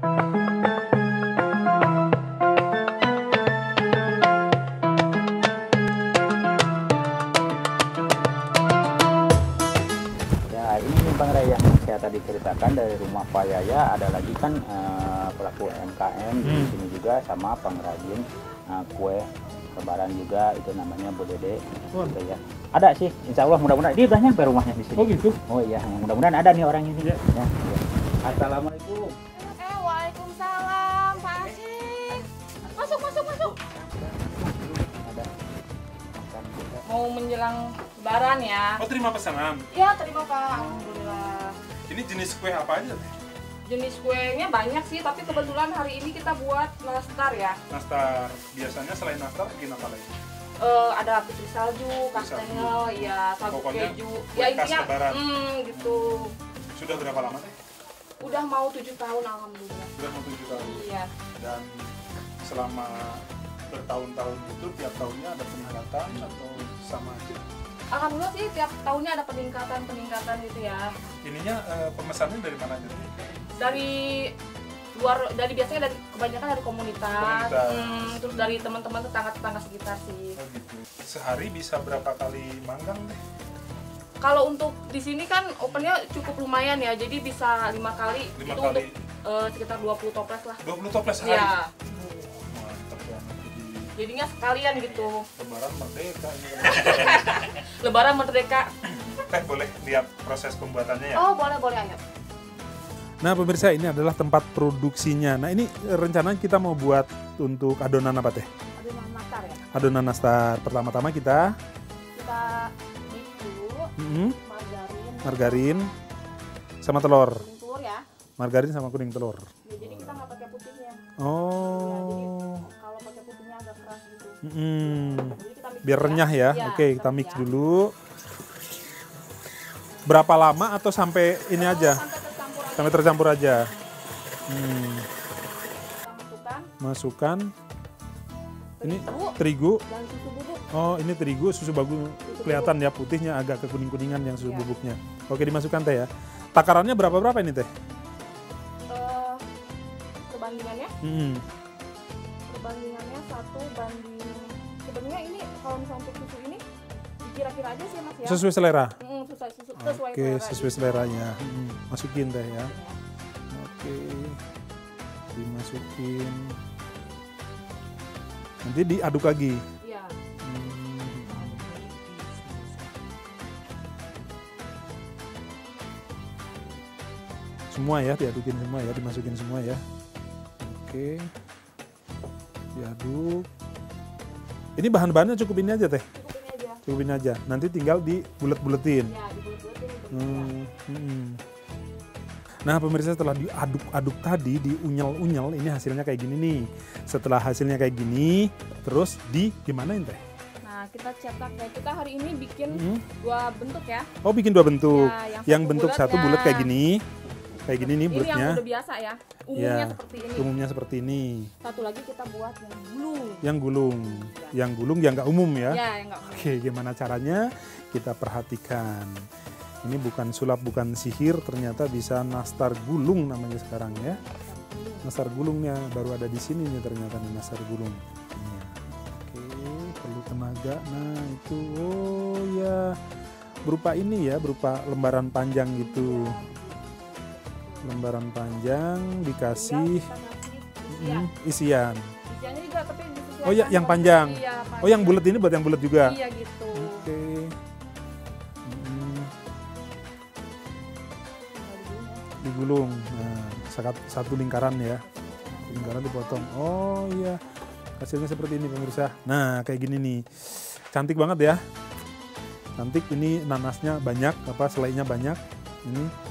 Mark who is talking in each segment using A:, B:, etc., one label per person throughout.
A: Ini Bang Ray yang saya tadi ceritakan dari rumah Pak Yaya, ada lagi kan pelaku UMKM di sini juga sama pengrajin kue lebaran juga, itu namanya Bu Dede. Gitu ya. Ada sih, insya Allah mudah-mudahan dia udah nyampe rumahnya di sini.
B: Oh gitu?
A: Oh iya, mudah-mudahan ada nih orang ini. Ya. Ya. Assalamualaikum.
C: Waalaikumsalam Pak Asyik. Masuk.
A: Ada.
C: Mau menjelang lebaran ya?
B: Oh, terima pesanan.
C: Iya, terima Pak. Alhamdulillah.
B: Ini jenis kue apa aja?
C: Jenis kuenya banyak sih, tapi kebetulan hari ini kita buat nastar ya.
B: Nastar. Biasanya selain nastar, bikin apa lagi?
C: Ada putri salju, kastengel, ya sabuk
B: Pokoknya
C: keju.
B: kue
C: Ya
B: khas
C: intinya,
B: lebaran.
C: gitu.
B: Sudah berapa lama teh?
C: Udah mau 7 tahun alhamdulillah.
B: Sudah mau 7 tahun.
C: Iya.
B: Dan selama bertahun-tahun itu tiap tahunnya ada peningkatan atau sama aja?
C: Alhamdulillah sih tiap tahunnya ada peningkatan gitu ya.
B: Ininya pemesannya dari mana aja?
C: Dari luar, biasanya dari kebanyakan dari komunitas. Terus dari teman-teman tetangga sekitar sih.
B: Oh gitu. Sehari bisa berapa kali manggang deh?
C: Kalau untuk di sini kan opennya cukup lumayan ya, jadi bisa 5 kali.
B: 5
C: itu
B: kali.
C: untuk sekitar 20 toples lah.
B: 20 toples sehari?
C: Iya.
B: Mantap banget.
C: Jadinya sekalian gitu.
B: Lebaran merdeka ini.
C: Lebaran merdeka.
B: Teh boleh lihat proses pembuatannya ya?
C: Oh boleh ayo.
D: Nah pemirsa, ini adalah tempat produksinya. Nah ini rencananya kita mau buat untuk adonan apa teh?
C: Adonan nastar ya.
D: Adonan nastar. Pertama-tama kita
C: Mix dulu.
D: Margarin sama telur.
C: Kuning telur ya.
D: Margarin sama kuning telur.
C: Ya, jadi kita nggak pakai putihnya.
D: Oh.
C: Jadi kalau pakai putihnya agak keras gitu. Jadi kita mix
D: Biar
C: dulu
D: renyah ya.
C: Iya,
D: Oke, kita mix
C: ya.
D: dulu. Berapa lama atau sampai ini aja?
C: Sampai tercampur aja.
D: Sampai tercampur aja.
C: Kita
D: Masukkan. Ini
C: terigu
D: terigu.
C: dan susu bubuk.
D: Oh, ini terigu, susu bagus kelihatan ya, putihnya agak kekuning-kuningan yang susu
C: Iya.
D: bubuknya. Oke, dimasukkan teh ya. Takarannya berapa ini teh?
C: Perbandingannya? Perbandingannya 1 banding. Sebenarnya ini kalau misalnya untuk susu ini kira-kira aja sih Mas ya.
D: Sesuai selera.
C: Sesuai
D: Oke,
C: selera
D: sesuai
C: gitu.
D: seleranya. Masukin teh ya. Oke. Dimasukin. Nanti diaduk lagi.
C: Iya.
D: Semua ya, diadukin semua ya, dimasukin semua ya. Oke. Diaduk. Ini bahan-bahannya cukup ini aja teh.
C: Cukup ini aja.
D: Cukup ini aja. Nanti tinggal dibulet-buletin.
C: Ya, dibulet-buletin.
D: Nah pemirsa, setelah diaduk-aduk tadi, diunyel-unyel, ini hasilnya kayak gini nih. Setelah hasilnya kayak gini, terus gimanain teh?
C: Nah, kita cetak ya. Kita hari ini bikin 2 bentuk ya.
D: Oh, bikin 2 bentuk.
C: Ya,
D: yang bentuk satu bulat kayak gini. Kayak gini nih
C: Ini yang
D: bulatnya.
C: udah biasa ya. Umumnya
D: Ya,
C: seperti ini.
D: umumnya seperti ini.
C: Satu lagi kita buat yang gulung.
D: Yang gulung. Yang gulung yang nggak umum ya.
C: Ya, yang nggak umum.
D: Oke, gimana caranya? Kita perhatikan. Ini bukan sulap, bukan sihir, ternyata bisa nastar gulung namanya sekarang ya. Nastar gulungnya baru ada di sini nih ternyata nih nastar gulung. Iya. Oke, perlu tenaga. Nah itu, oh ya, berupa ini ya, berupa lembaran panjang gitu. Lembaran panjang dikasih isian.
C: Isiannya juga tapi disesuaikan.
D: Oh ya, yang panjang.
C: Iya,
D: Oh yang bulat ini buat yang bulat juga.
C: Iya gitu.
D: Oke. Digulung. Nah, satu lingkaran ya. Lingkaran dipotong. Oh iya. Hasilnya seperti ini pemirsa. Nah, kayak gini nih. Cantik banget ya. Cantik, ini nanasnya banyak, selainya banyak. Ini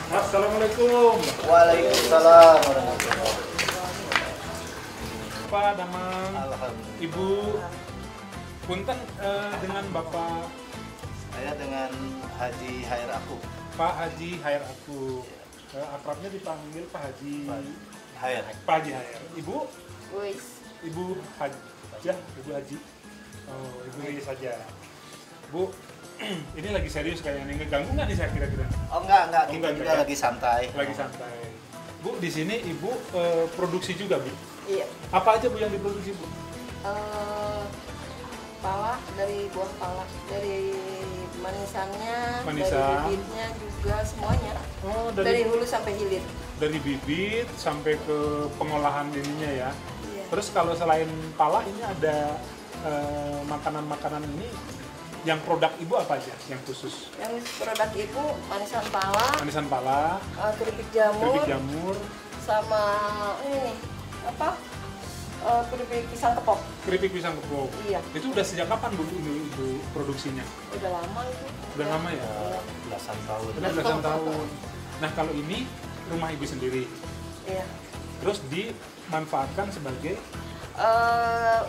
B: Assalamualaikum.
E: Waalaikumsalam.
B: Pak Damang,
E: Alhamdulillah.
B: Ibu, punten dengan Bapak.
E: Saya dengan Haji Hair Aku.
B: Pak Haji Hair Aku. Akrabnya dipanggil Pak Haji.
E: Hair.
B: Pak Haji Hair. Ibu?
C: Wis.
B: Ibu Hajah, Ibu Haji. Oh, Ibu ini saja. Bu, ini lagi serius kayaknya, ngeganggu nggak nih saya kira-kira?
E: Oh enggak, kita
B: enggak,
E: juga
B: ya?
E: lagi santai.
B: Lagi santai. Bu, di sini Ibu produksi juga, Bu?
C: Iya.
B: Apa aja Bu yang diproduksi, Bu?
C: Pala, dari buah pala, dari manisannya,
B: Manisan.
C: dari bibitnya juga semuanya.
B: Oh,
C: Dari hulu sampai hilir.
B: dari bibit sampai ke pengolahan ininya ya.
C: Iya.
B: Terus kalau selain pala ini ada makanan-makanan ini yang produk Ibu apa aja yang khusus?
C: Yang produk ibu manisan pala,
B: Manisan pala,
C: keripik jamur,
B: keripik jamur,
C: sama ini nih apa? Keripik pisang kepok.
B: keripik pisang kepok.
C: Iya.
B: Itu udah sejak kapan Bu ini Ibu produksinya?
C: Udah lama itu.
B: Udah lama ya?
C: Iya.
E: Belasan tahun.
B: Udah belasan tahun. Nah, kalau ini rumah Ibu sendiri.
C: Iya.
B: Terus dimanfaatkan sebagai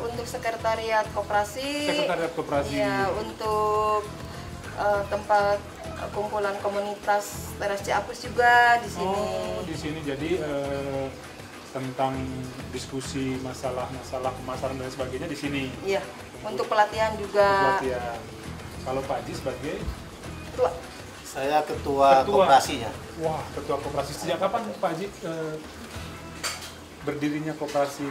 C: Untuk sekretariat koperasi.
B: sekretariat koperasi.
C: Iya, untuk tempat kumpulan komunitas Teras Ciapus juga di sini.
B: Oh, di sini jadi tentang diskusi masalah-masalah pemasaran dan sebagainya di sini.
C: Iya, untuk pelatihan juga.
B: Pelatihan. Kalau Pak Haji sebagai
C: Tua.
E: Saya ketua koperasinya.
B: Wah, ketua koperasi. Sejak kapan Pak Haji berdirinya koperasi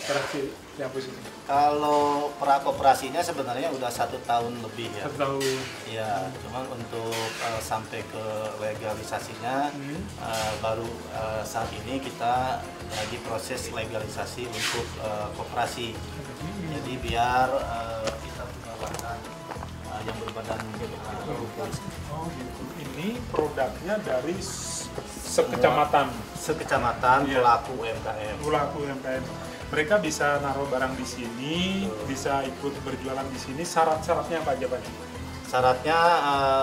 B: Teras Ciapus ini?
E: Kalau prakoperasinya sebenarnya udah 1 tahun lebih ya.
B: 1 tahun.
E: Ya, cuman untuk sampai ke legalisasinya baru saat ini kita lagi proses legalisasi untuk koperasi. Jadi biar kita punya badan yang berbadan hukum.
B: Oh, gitu. Ini produknya dari sekecamatan.
E: Sekecamatan
B: Iya.
E: pelaku UMKM.
B: Pelaku UMKM. Mereka bisa naruh barang di sini, bisa ikut berjualan di sini. Syarat-syaratnya apa aja, Pak?
E: Syaratnya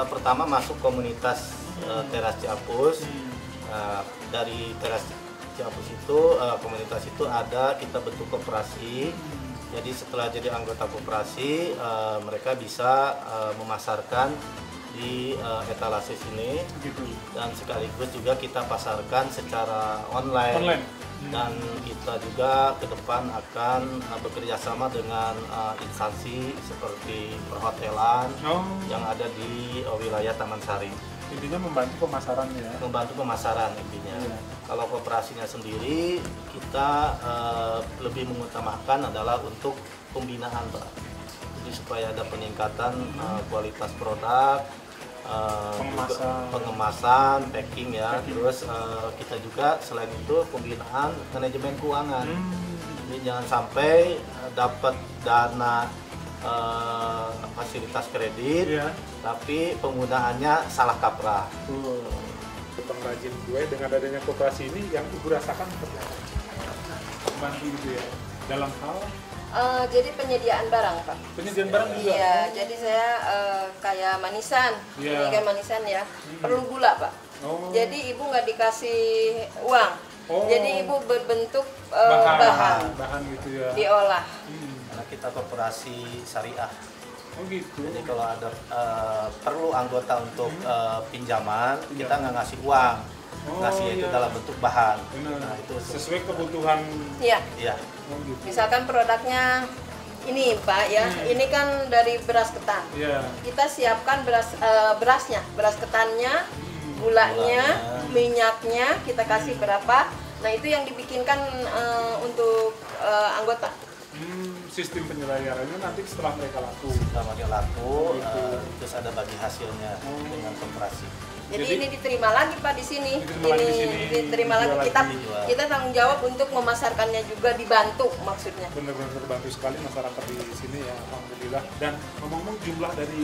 E: pertama masuk komunitas Teras Ciapus. Dari Teras Ciapus itu komunitas itu ada kita bentuk koperasi. Jadi setelah jadi anggota koperasi mereka bisa memasarkan di etalase sini
B: Gitu.
E: dan sekaligus juga kita pasarkan secara online. Dan kita juga ke depan akan bekerja sama dengan instansi seperti perhotelan yang ada di wilayah Taman Sari.
B: Intinya membantu pemasaran ya.
E: Membantu pemasaran intinya.
B: Iya.
E: Kalau koperasinya sendiri kita lebih mengutamakan adalah untuk pembinaan, Pak. Jadi supaya ada peningkatan kualitas produk, pengemasan, packing ya. Terus kita juga selain itu pembinaan manajemen keuangan. Jadi jangan sampai dapat dana fasilitas kredit,
B: Iya.
E: tapi penggunaannya salah kaprah.
B: Pengrajin kue dengan adanya koperasi ini yang Ibu rasakan seperti apa? Membantu gitu ya. Dalam hal
C: Jadi penyediaan barang, Pak.
B: penyediaan barang juga.
C: Iya, jadi saya kayak manisan.
B: Iya.
C: Ini kan manisan ya. Perlu gula, Pak.
B: Oh.
C: Jadi ibu nggak dikasih uang.
B: Oh.
C: Jadi ibu berbentuk
B: bahan
C: bahan
B: gitu ya.
C: diolah.
E: Karena kita koperasi syariah.
B: Oh gitu.
E: Jadi kalau ada perlu anggota untuk pinjaman, kita nggak ngasih uang, ngasih itu
B: iya.
E: dalam bentuk bahan.
B: Benar.
E: Nah itu
B: Sesuai kebutuhan.
C: Iya.
E: ya.
B: Oh gitu.
C: Misalkan produknya ini, Pak ya. Ini kan dari beras ketan.
B: Iya.
C: Kita siapkan berasnya, beras ketannya, gulanya, minyaknya kita kasih berapa. Nah itu yang dibikinkan untuk anggota.
B: Sistem penyelenggarannya nanti setelah mereka laku.
E: Setelah mereka laku, terus ada bagi hasilnya dengan koperasi.
C: Jadi ini diterima lagi Pak di sini.
B: Diterima lagi di sini,
C: Diterima lagi.
B: dijual
C: Kita
E: lagi.
C: kita tanggung jawab untuk memasarkannya juga, dibantu maksudnya.
B: Benar-benar terbantu sekali masyarakat di sini ya, alhamdulillah. Dan ngomong-ngomong jumlah dari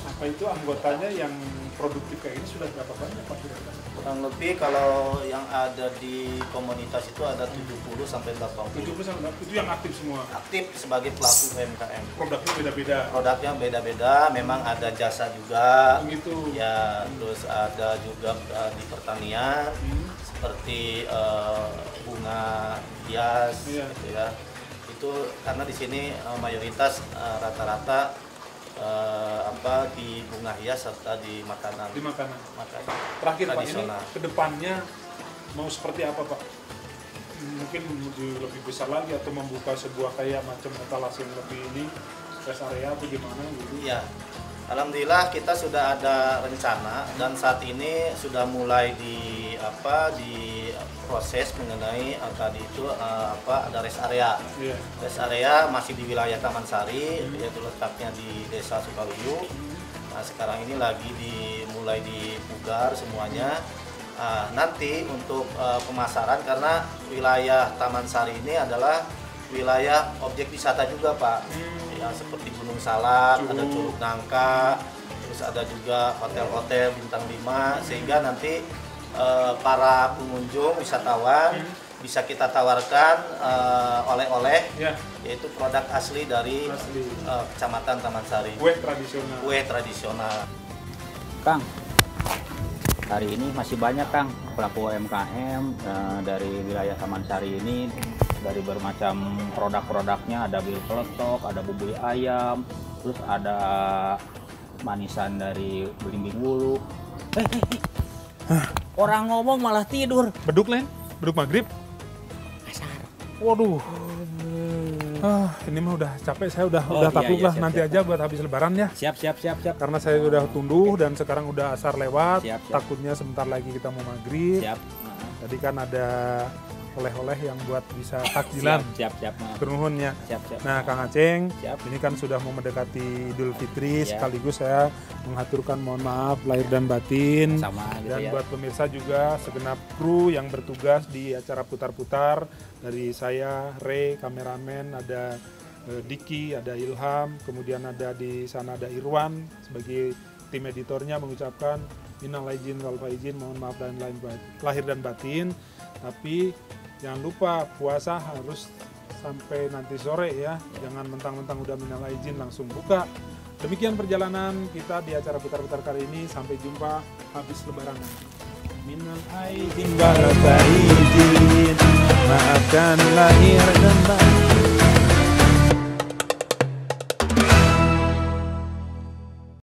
B: apa itu anggotanya yang produktif kayak ini sudah berapa banyak Pak kira-kira?
E: Kurang lebih kalau yang ada di komunitas itu ada 70 sampai 80.
B: 70 sampai itu yang aktif semua.
E: Aktif sebagai pelaku UMKM.
B: Produknya beda-beda.
E: Produknya beda-beda, memang ada jasa juga.
B: Gitu.
E: Ya, terus ada juga di pertanian seperti bunga hias gitu ya. Itu karena di sini mayoritas rata-rata di bunga hias serta di makanan.
B: Di makanan. Terakhir Pak, ini kedepannya mau seperti apa Pak? Mungkin lebih besar lagi atau membuka sebuah kayak macam etalase yang lebih ini, rest area atau gimana gitu?
E: Iya. Alhamdulillah kita sudah ada rencana dan saat ini sudah mulai di proses mengenai tadi itu ada rest area. Yeah. Rest area masih di wilayah Taman Sari, yaitu letaknya di Desa Sukaluyu. Nah, sekarang ini lagi mulai dipugar semuanya. Nanti untuk pemasaran karena wilayah Taman Sari ini adalah wilayah objek wisata juga Pak. Ya, seperti Gunung Salak, ada Curug Nangka, terus ada juga hotel-hotel bintang 5 sehingga nanti para pengunjung wisatawan bisa kita tawarkan oleh-oleh yaitu produk asli dari Kecamatan Taman Sari. Kue tradisional.
A: Kang, hari ini masih banyak Kang pelaku UMKM dari wilayah Taman Sari ini, dari bermacam produk-produknya, ada bil peletok, ada bubui ayam, terus ada manisan dari belimbing wulu. Orang ngomong malah tidur.
D: Beduk Len, beduk maghrib.
A: Asar.
D: Waduh. Ini mah udah capek, saya udah takluk lah, nanti aja buat habis lebaran ya.
A: Siap.
D: Karena saya udah tunduh dan sekarang udah asar lewat.
A: Siap.
D: Takutnya sebentar lagi kita mau maghrib.
A: Siap.
D: Tadi kan ada oleh-oleh yang buat bisa takjilan.
A: Siap.
D: Kenuhunnya.
A: Siap.
D: Nah, Kang Aceng,
A: Siap.
D: ini kan sudah mau mendekati Idul Fitri,
A: Siap.
D: sekaligus saya mengaturkan mohon maaf lahir dan batin.
A: Sama gitu
D: Dan
A: ya.
D: buat pemirsa juga segenap kru yang bertugas di acara putar-putar, dari saya, Ray, kameramen, ada Diki, ada Ilham, kemudian ada di sana ada Irwan sebagai tim editornya mengucapkan minal aidin wal faizin, mohon maaf dan lahir dan batin. Tapi jangan lupa puasa harus sampai nanti sore ya, jangan mentang-mentang udah minal aidin langsung buka. Demikian perjalanan kita di acara putar-putar kali ini, sampai jumpa habis lebaran. Minal aidin wal faizin, maafkan lahir dan batin.